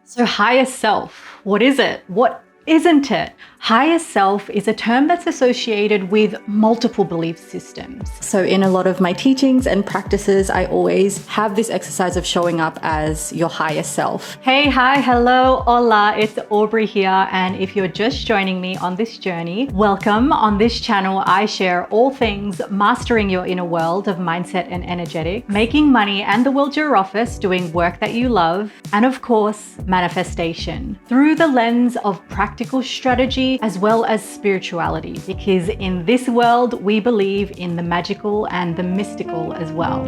So higher self, what is it? What isn't it? Higher self is a term that's associated with multiple belief systems. So in a lot of my teachings and practices, I always have this exercise of showing up as your higher self. Hey, hi, hello, hola, it's Aubrey here. And if you're just joining me on this journey, welcome. On this channel, I share all things mastering your inner world of mindset and energetics, making money and the world your office, doing work that you love, and of course, manifestation through the lens of practical strategy as well as spirituality, because in this world we believe in the magical and the mystical as well.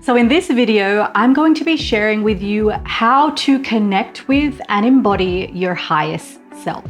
So in this video, I'm going to be sharing with you how to connect with and embody your highest self.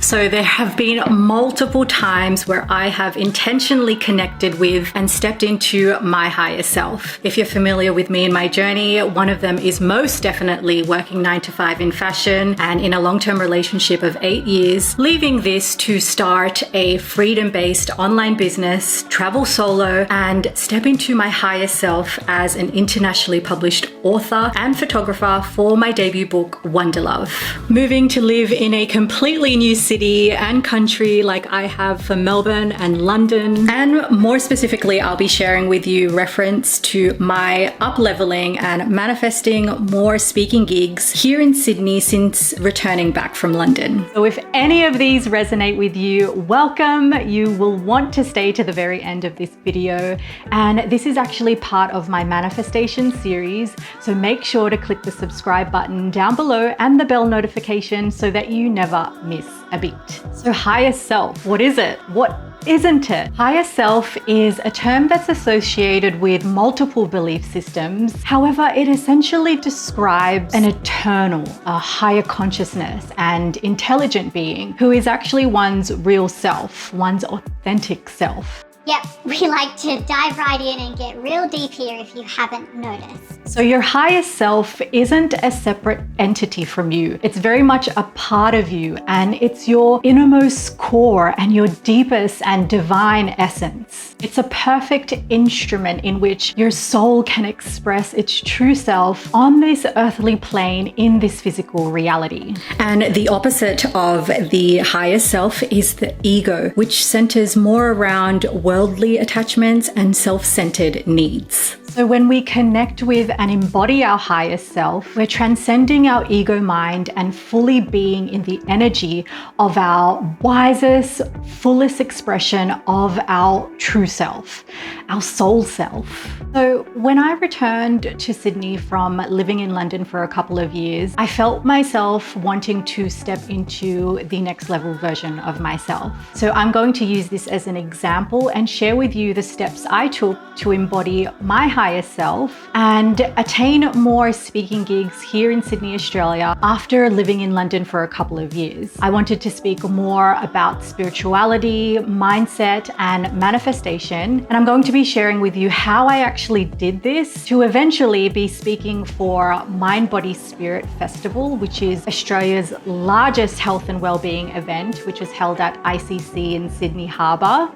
So there have been multiple times where I have intentionally connected with and stepped into my higher self. If you're familiar with me and my journey, one of them is most definitely working 9 to 5 in fashion and in a long-term relationship of 8 years, leaving this to start a freedom-based online business, travel solo, and step into my higher self as an internationally published author and photographer for my debut book, Wonderlove. Moving to live in a completely new city and country like I have for Melbourne and London. And more specifically, I'll be sharing with you reference to my up-leveling and manifesting more speaking gigs here in Sydney since returning back from London. So if any of these resonate with you, welcome. You will want to stay to the very end of this video. And this is actually part of my manifestation series. So make sure to click the subscribe button down below and the bell notification so that you never miss a beat. So higher self, what is it? What isn't it? Higher self is a term that's associated with multiple belief systems. However, it essentially describes an eternal, a higher consciousness and intelligent being who is actually one's real self, one's authentic self. Yep, we like to dive right in and get real deep here if you haven't noticed. So your higher self isn't a separate entity from you. It's very much a part of you, and it's your innermost core and your deepest and divine essence. It's a perfect instrument in which your soul can express its true self on this earthly plane in this physical reality. And the opposite of the higher self is the ego, which centers more around worldly attachments and self-centered needs. So when we connect with and embody our higher self, we're transcending our ego mind and fully being in the energy of our wisest, fullest expression of our true self, our soul self. So when I returned to Sydney from living in London for a couple of years, I felt myself wanting to step into the next level version of myself. So I'm going to use this as an example and share with you the steps I took to embody my higher self and attain more speaking gigs here in Sydney, Australia after living in London for a couple of years. I wanted to speak more about spirituality, mindset, and manifestation. And I'm going to be sharing with you how I actually did this to eventually be speaking for Mind, Body, Spirit Festival, which is Australia's largest health and wellbeing event, which was held at ICC in Sydney Harbour.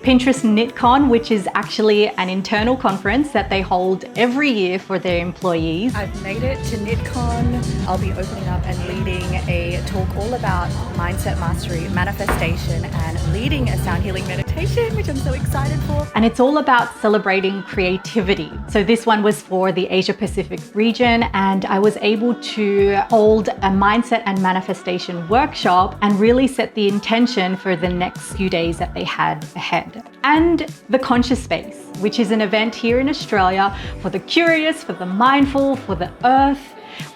Pinterest KnitCon, which is actually an internal conference that they hold every year for their employees. I've made it to KnitCon. I'll be opening up and leading a talk all about mindset mastery, manifestation, and leading a sound healing meditation, which I'm so excited for. And it's all about celebrating creativity. So this one was for the Asia Pacific region, and I was able to hold a mindset and manifestation workshop and really set the intention for the next few days that they had ahead. And the Conscious Space, which is an event here in Australia for the curious, for the mindful, for the earth,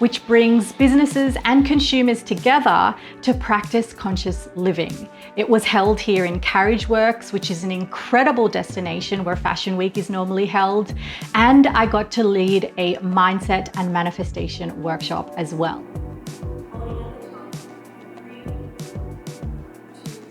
which brings businesses and consumers together to practice conscious living. It was held here in Carriage Works, which is an incredible destination where Fashion Week is normally held. And I got to lead a mindset and manifestation workshop as well.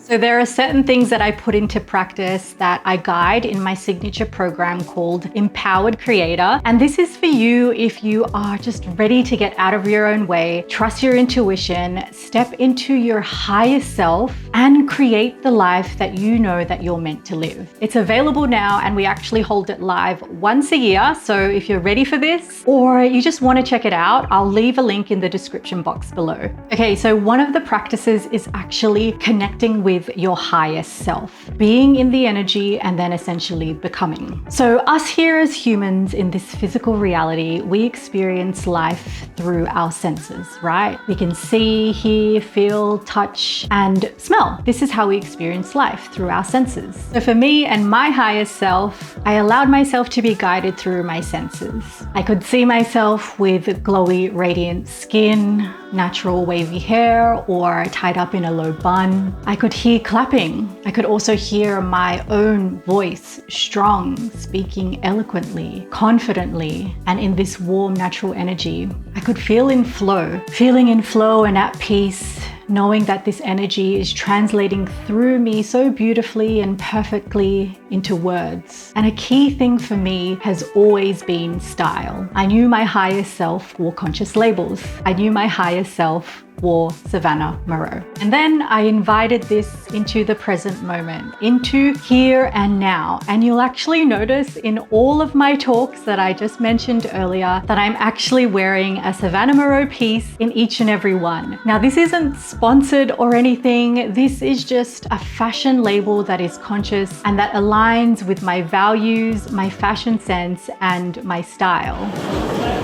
So there are certain things that I put into practice that I guide in my signature program called Empowered Creator. And this is for you if you are just ready to get out of your own way, trust your intuition, step into your highest self, and create the life that you know that you're meant to live. It's available now, and we actually hold it live once a year. So if you're ready for this, or you just want to check it out, I'll leave a link in the description box below. Okay, so one of the practices is actually connecting with your highest self, being in the energy and then essentially becoming. So us here as humans in this physical reality, we experience life through our senses, right? We can see, hear, feel, touch, and smell. This is how we experience life, through our senses. So for me and my highest self, I allowed myself to be guided through my senses. I could see myself with glowy, radiant skin, natural wavy hair, or tied up in a low bun. I could hear clapping. I could also hear my own voice, strong, speaking eloquently, confidently, and in this warm, natural energy. I could feel in flow, feeling in flow and at peace, knowing that this energy is translating through me so beautifully and perfectly into words. And a key thing for me has always been style. I knew my highest self wore conscious labels. I knew my highest self wore Savannah Moreau. And then I invited this into the present moment, into here and now. And you'll actually notice in all of my talks that I just mentioned earlier that I'm actually wearing a Savannah Moreau piece in each and every one. Now, this isn't sponsored or anything. This is just a fashion label that is conscious and that aligns with my values, my fashion sense, and my style.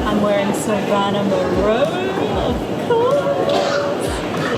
I'm wearing Savannah Moreau, of course.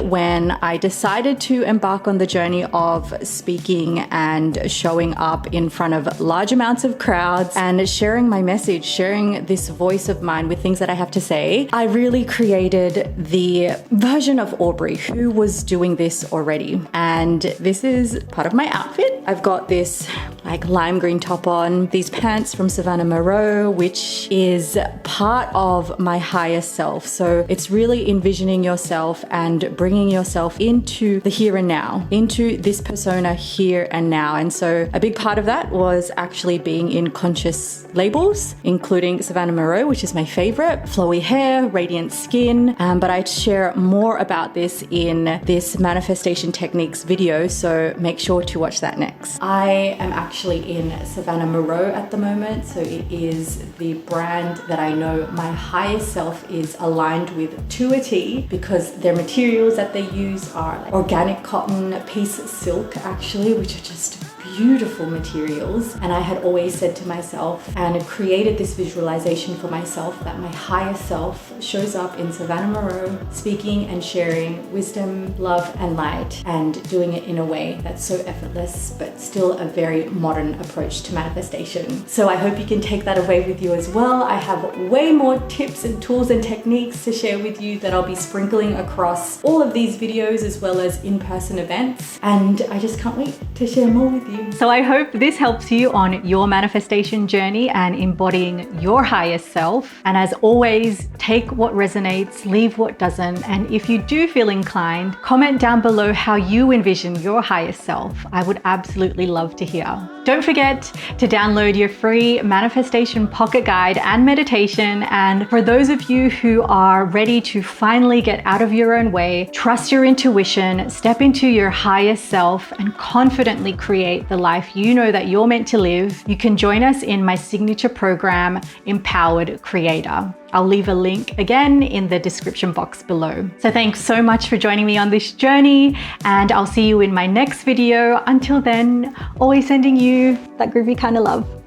When I decided to embark on the journey of speaking and showing up in front of large amounts of crowds and sharing my message, sharing this voice of mine with things that I have to say, I really created the version of Aubrey who was doing this already. And this is part of my outfit. I've got this like lime green top on, these pants from Savannah Moreau, which is part of my higher self. So it's really envisioning yourself and bringing yourself into the here and now, into this persona here and now. And so a big part of that was actually being in conscious labels, including Savannah Moreau, which is my favorite, flowy hair, radiant skin. But I share more about this in this manifestation techniques video, so make sure to watch that next. I am actually in Savannah Moreau at the moment. So it is the brand that I know my highest self is aligned with to a T, because their materials that they use are like organic cotton, piece silk actually, which are just beautiful materials. And I had always said to myself and created this visualization for myself that my higher self shows up in Savannah Moreau, speaking and sharing wisdom, love, and light, and doing it in a way that's so effortless, but still a very modern approach to manifestation. So I hope you can take that away with you as well. I have way more tips and tools and techniques to share with you that I'll be sprinkling across all of these videos as well as in-person events. And I just can't wait to share more with you. So I hope this helps you on your manifestation journey and embodying your highest self. And as always, take what resonates, leave what doesn't. And if you do feel inclined, comment down below how you envision your highest self. I would absolutely love to hear. Don't forget to download your free manifestation pocket guide and meditation. And for those of you who are ready to finally get out of your own way, trust your intuition, step into your highest self, and confidently create the life you know that you're meant to live, you can join us in my signature program, Empowered Creator. I'll leave a link again in the description box below. So thanks so much for joining me on this journey, and I'll see you in my next video. Until then, always sending you that groovy kind of love.